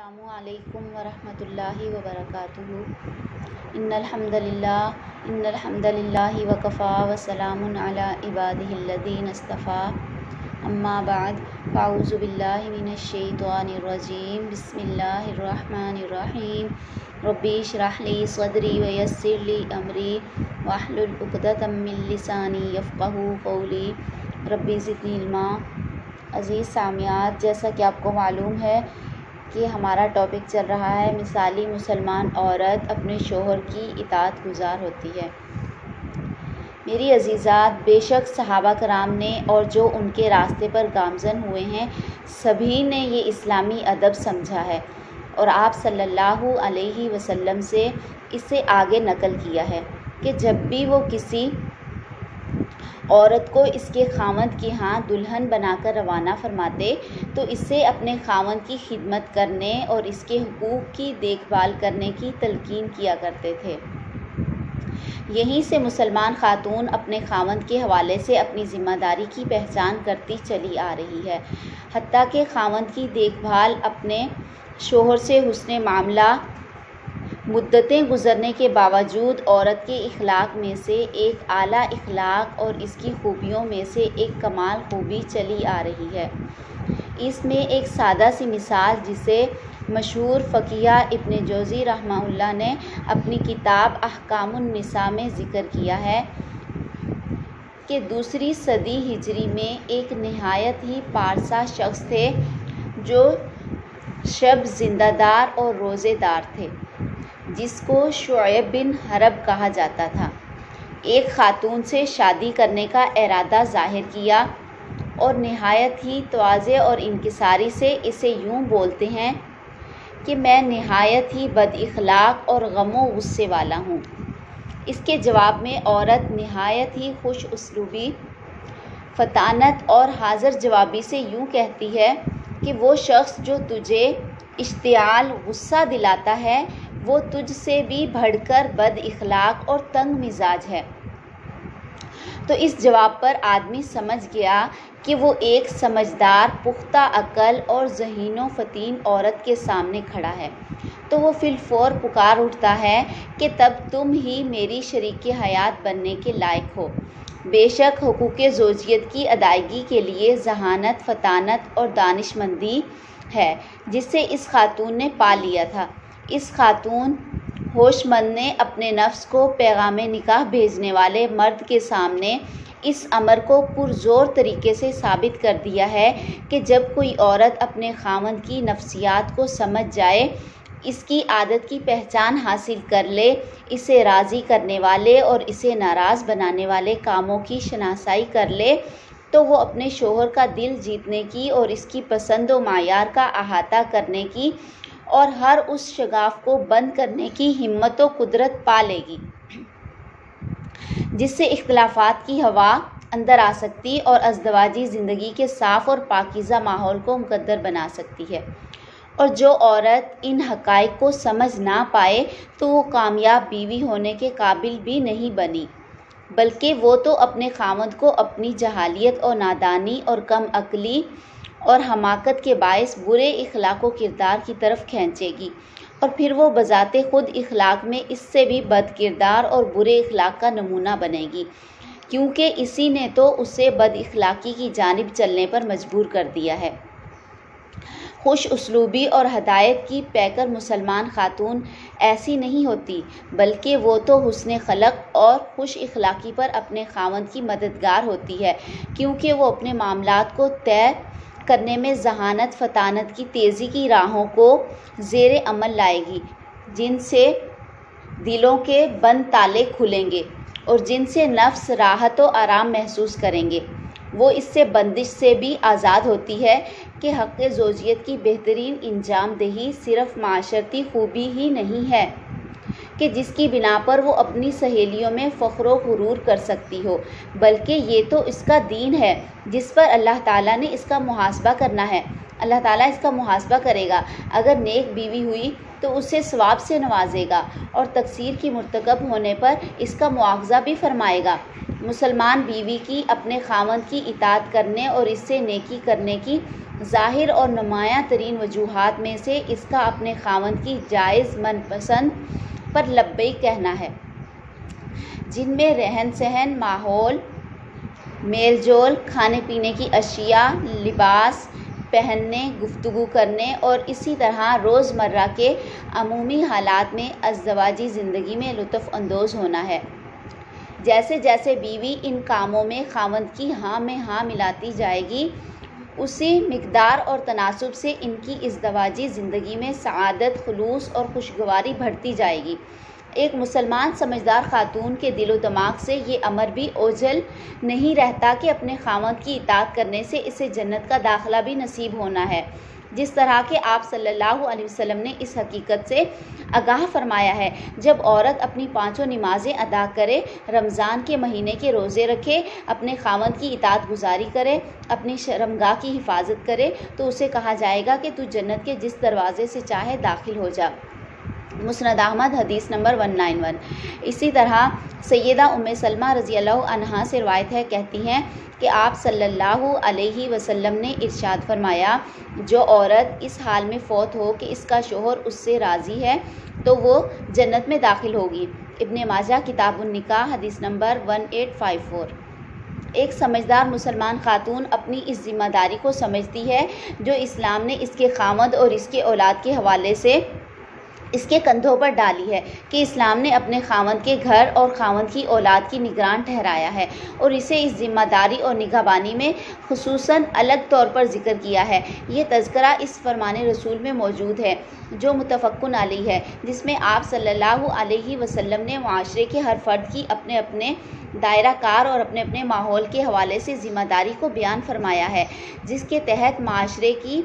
अस्सलामु अलैकुम वरहमतुल्लाहि वबरकातुहू। इन्नल हम्दलिल्लाहि वकफ़ा वसलामुन अला इबादिहिल्लज़ीना इस्तफ़ा। अम्मा बाद फ़अऊज़ु बिल्लाहि मिनश शैतानिर रजीम। बिस्मिल्लाहिर्रहमानिर्रहीम। रब्बि इश्रह ली सदरी व यस्सिर ली अमरी वहलुल उक़दतम मिन लिसानी यफ़क़हू क़ौली। रब्बि ज़िदनी इल्मा। अज़ीज़ सामियात, जैसा कि आपको मालूम है कि हमारा टॉपिक चल रहा है मिसाली मुसलमान औरत अपने शोहर की इताअत गुज़ार होती है। मेरी अज़ीज़ात, बेशक सहाबा कराम ने और जो उनके रास्ते पर गामज़न हुए हैं सभी ने ये इस्लामी अदब समझा है और आप सल्लल्लाहु अलैहि वसल्लम से इसे आगे नकल किया है कि जब भी वो किसी औरत को इसके खावंद के यहाँ दुल्हन बनाकर रवाना फरमाते तो इसे अपने खावंद की खिदमत करने और इसके हुकूक की देखभाल करने की तलकीन किया करते थे। यहीं से मुसलमान खातून अपने खावंद के हवाले से अपनी ज़िम्मेदारी की पहचान करती चली आ रही है। हत्ता कि खावंद की देखभाल अपने शोहर से हुस्ने मामला मुद्दतें गुज़रने के बावजूद औरत के इखलाक में से एक आला इखलाक और इसकी खूबियों में से एक कमाल खूबी चली आ रही है। इसमें एक सादा सी मिसाल जिसे मशहूर फ़क़ीहा इब्न जौज़ी रहमहुल्लाह ने अपनी किताब अहकामुन निसा में ज़िक्र किया है कि दूसरी सदी हिजरी में एक नहायत ही पारसा शख्स थे जो शब ज़िंदादार और रोज़ेदार थे, जिसको शुएब बिन हरब कहा जाता था। एक खातून से शादी करने का इरादा ज़ाहिर किया और नहायत ही तवाज़े और इंकिसारी से इसे यूँ बोलते हैं कि मैं नहायत ही बदइखलाक और गमो गुस्से वाला हूँ। इसके जवाब में औरत नहायत ही खुश उसलूबी, फतानत और हाज़िर जवाबी से यूँ कहती है कि वो शख्स जो तुझे इश्तियाल गुस्सा दिलाता है वो तुझसे भी बढ़कर बद इखलाक और तंग मिजाज है। तो इस जवाब पर आदमी समझ गया कि वो एक समझदार, पुख्ता अकल और ज़हीनो फ़तीन औरत के सामने खड़ा है। तो वो फिलफौर पुकार उठता है कि तब तुम ही मेरी शरीके हयात बनने के लायक हो। बेशक हुकूक़े ज़ौजियत की अदायगी के लिए ज़हानत, फतानत और दानिशमंदी है जिसे इस खातून ने पा लिया था। इस खातून होशमंद ने अपने नफ्स को पैगाम निकाह भेजने वाले मर्द के सामने इस अमर को पुरज़ोर तरीके से साबित कर दिया है कि जब कोई औरत अपने खावंद की नफ्सियात को समझ जाए, इसकी आदत की पहचान हासिल कर ले, इसे राज़ी करने वाले और इसे नाराज़ बनाने वाले कामों की शनासाई कर ले, तो वो अपने शोहर का दिल जीतने की और इसकी पसंद व मायार का अहाता करने की और हर उस शगाफ को बंद करने की हिम्मत व कुदरत पा लेगी जिससे इख्तिलाफात की हवा अंदर आ सकती और अज़दवाजी ज़िंदगी के साफ़ और पाकीज़ा माहौल को मुकद्दर बना सकती है। और जो औरत इन हक़ाइक़ को समझ ना पाए तो वो कामयाब बीवी होने के काबिल भी नहीं बनी, बल्कि वो तो अपने खावंद को अपनी जहालियत और नादानी और कम अक्ली और हमाकत के बायस बुरे इखलाक व किरदार की तरफ खींचेगी और फिर वो बज़ाते खुद इखलाक में इससे भी बद किरदार और बुरे इखलाक का नमूना बनेगी, क्योंकि इसी ने तो उसे बद इखलाकी की जानिब चलने पर मजबूर कर दिया है। खुश उसलूबी और हदायत की पैकर मुसलमान खातून ऐसी नहीं होती, बल्कि वो तो हुस्न खलक और खुश इखलाकी पर अपने खावंद की मददगार होती है, क्योंकि वो अपने मामलात को तय करने में ज़हानत, फतानत की तेज़ी की राहों को ज़ेरे अमल लाएगी, जिनसे दिलों के बंद ताले खुलेंगे और जिनसे नफ्स राहत व आराम महसूस करेंगे। वो इससे बंदिश से भी आज़ाद होती है कि हक़ ज़ौजियत की बेहतरीन इंजाम दही सिर्फ़ माशरती खूबी ही नहीं है कि जिसकी बिना पर वो अपनी सहेलियों में फ़ख्र व गुरूर कर सकती हो, बल्कि ये तो इसका दीन है जिस पर अल्लाह ताला ने इसका मुहासबा करना है। अल्लाह ताला इसका मुहासबा करेगा। अगर नेक बीवी हुई तो उसे सवाब से नवाजेगा और तकसीर की मुर्तकब होने पर इसका मुआवजा भी फरमाएगा। مسلمان بیوی کی اپنے خاوند کی اطاعت کرنے اور اس سے نیکی کرنے کی ظاہر اور نمایاں ترین وجوہات میں سے اس کا اپنے خاوند کی جائز من پسند پر لبیک کہنا ہے، جن میں رہن سہن، ماحول، میل جول، کھانے پینے کی اشیاء، لباس پہننے، گفتگو کرنے اور اسی طرح روزمرہ کے عمومی حالات میں ازدواجی زندگی میں لطف اندوز ہونا ہے۔ جیسے جیسے بیوی ان کاموں میں خاوند کی ہاں میں ہاں ملاتی جائے گی، اسی مقدار اور تناسب سے ان کی ازدواجی زندگی میں سعادت، خلوص اور خوشگواری بڑھتی جائے گی۔ ایک مسلمان سمجھدار خاتون کے دل و دماغ سے یہ امر بھی اوجھل نہیں رہتا کہ اپنے خاوند کی اطاعت کرنے سے اسے جنت کا داخلہ بھی نصیب ہونا ہے، جس طرح کہ آپ صلی اللہ علیہ وسلم نے اس حقیقت سے آگاہ فرمایا ہے۔ جب عورت اپنی 5 نمازیں ادا کرے، رمضان کے مہینے کے روزے رکھے، اپنے خاوند کی اطاعت گزاری کرے، اپنی شرمگاہ کی حفاظت کرے، تو اسے کہا جائے گا کہ تو جنت کے جس دروازے سے چاہے داخل ہو جا۔ مسند احمد حدیث نمبر 191۔ اسی طرح سیدہ ام سلمہ رضی اللہ عنہا سے روایت ہے، کہتی ہیں کہ آپ صلی اللہ علیہ وسلم نے ارشاد فرمایا، جو عورت اس حال میں فوت ہو کہ اس کا شوہر اس سے راضی ہے تو وہ جنت میں داخل ہوگی۔ ابن ماجہ کتاب النکاح حدیث نمبر 1854۔ ایک سمجھدار مسلمان خاتون اپنی اس ذمہ داری کو سمجھتی ہے جو اسلام نے اس کے خاوند اور اس کے اولاد کے حوالے سے اس کے کندھوں پر ڈالی ہے، کہ اسلام نے اپنے خاوند کے گھر اور خاوند کی اولاد کی نگران ٹھہرایا ہے اور اسے اس ذمہ داری اور نگہبانی میں خصوصاً الگ طور پر ذکر کیا ہے۔ یہ تذکرہ اس فرمان رسول میں موجود ہے جو متفقن علیہ ہے، جس میں آپ صلی اللہ علیہ وسلم نے معاشرے کے ہر فرد کی اپنے اپنے دائرہ کار اور اپنے اپنے ماحول کے حوالے سے ذمہ داری کو بیان فرمایا ہے، جس کے تحت معاشرے کی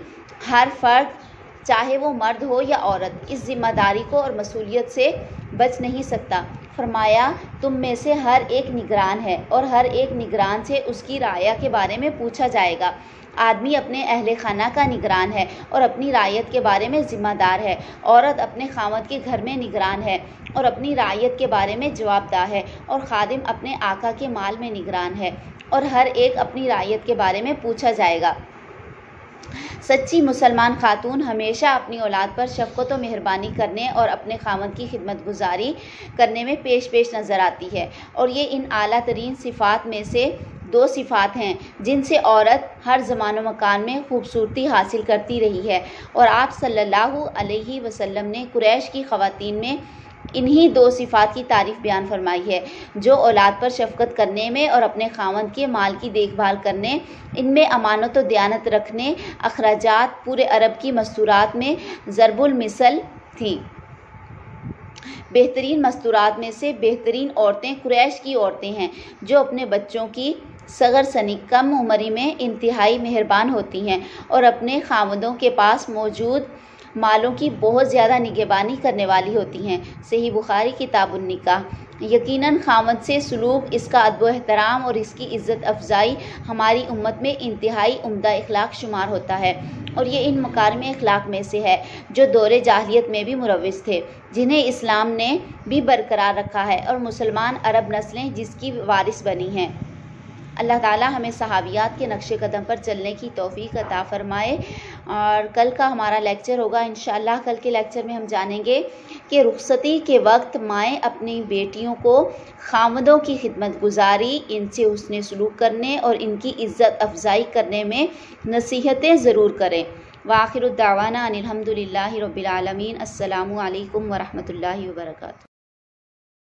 ہر فرد، چاہے وہ مرد ہو یا عورت، اس ذمہ داری کو اور مسئولیت سے بچ نہیں سکتا۔ فرمایا، تم میں سے ہر ایک نگران ہے اور ہر ایک نگران سے اس کی رعایا کے بارے میں پوچھا جائے گا۔ آدمی اپنے اہل خانہ کا نگران ہے اور اپنی رعیت کے بارے میں ذمہ دار ہے، عورت اپنے خاوند کے گھر میں نگران ہے اور اپنی رعیت کے بارے میں جواب دہ ہے، اور خادم اپنے آقا کے مال میں نگران ہے، اور ہر ایک اپنی رعیت کے بارے میں پوچھا جائے گا۔ سچی مسلمان خاتون ہمیشہ اپنی اولاد پر شفقت و مہربانی کرنے اور اپنے خاوند کی خدمت گزاری کرنے میں پیش نظر آتی ہے، اور یہ ان اعلیٰ ترین صفات میں سے 2 صفات ہیں جن سے عورت ہر زمان و مکان میں خوبصورتی حاصل کرتی رہی ہے، اور آپ صلی اللہ علیہ وسلم نے قریش کی خواتین میں انہی 2 صفات کی تعریف بیان فرمائی ہے، جو اولاد پر شفقت کرنے میں اور اپنے خاوند کے مال کی دیکھ بھال کرنے، ان میں امانت و دیانت رکھنے، اخراجات پورے عرب کی مستورات میں ضرب المثل تھیں۔ بہترین مستورات میں سے بہترین عورتیں قریش کی عورتیں ہیں، جو اپنے بچوں کی صغر سنی کم عمری میں انتہائی مہربان ہوتی ہیں اور اپنے خاوندوں کے پاس موجود مالوں کی بہت زیادہ نگہبانی کرنے والی ہوتی ہیں۔ صحیح بخاری کتاب النکاح۔ یقیناً خاوند سے سلوک، اس کا ادب و احترام اور اس کی عزت افزائی ہماری امت میں انتہائی عمدہ اخلاق شمار ہوتا ہے، اور یہ ان مکارم اخلاق میں سے ہے جو دور جاہلیت میں بھی مروج تھے، جنہیں اسلام نے بھی برقرار رکھا ہے اور مسلمان عرب نسلیں جس کی وارث بنی ہیں۔ اللہ تعالیٰ ہمیں صحابیات کے نقش قدم پر چلنے کی توفیق عطا فرمائے۔ اور کل کا ہمارا لیکچر ہوگا انشاءاللہ۔ کل کے لیکچر میں ہم جانیں گے کہ رخصتی کے وقت مائیں اپنی بیٹیوں کو خاوندوں کی خدمت گزاری، ان سے حسن سلوک کرنے اور ان کی عزت افزائی کرنے میں نصیحتیں ضرور کریں۔ وآخر الدعوانا ان الحمد للہ رب العالمین۔ السلام علیکم ورحمۃ اللہ وبرکاتہ۔